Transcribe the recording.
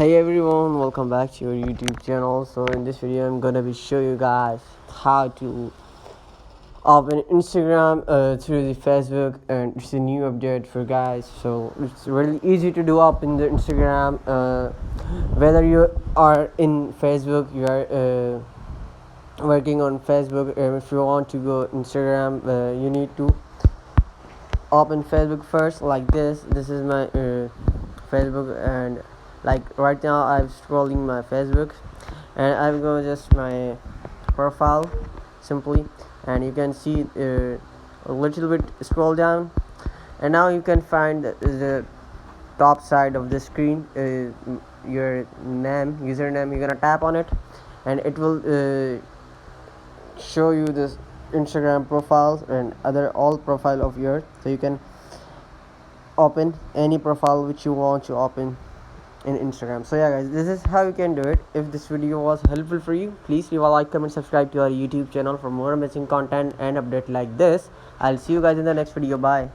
Hey everyone, welcome back to your YouTube channel. So in this video I'm gonna be show you guys how to open Instagram through the Facebook, and it's a new update for guys. So it's really easy to do open the Instagram, whether you are in Facebook, you are working on Facebook, if you want to go Instagram, you need to open Facebook first. Like this is my Facebook, and like right now I'm scrolling my Facebook, and I'm going just my profile simply, and you can see a little bit scroll down, and now you can find the top side of the screen, your username. You're gonna tap on it, and it will show you this Instagram profiles and other all profile of yours, so you can open any profile which you want to open in Instagram. So yeah guys, this is how you can do it. If this video was helpful for you, please leave a like, comment, subscribe to our YouTube channel for more amazing content and update like this. I'll see you guys in the next video. Bye.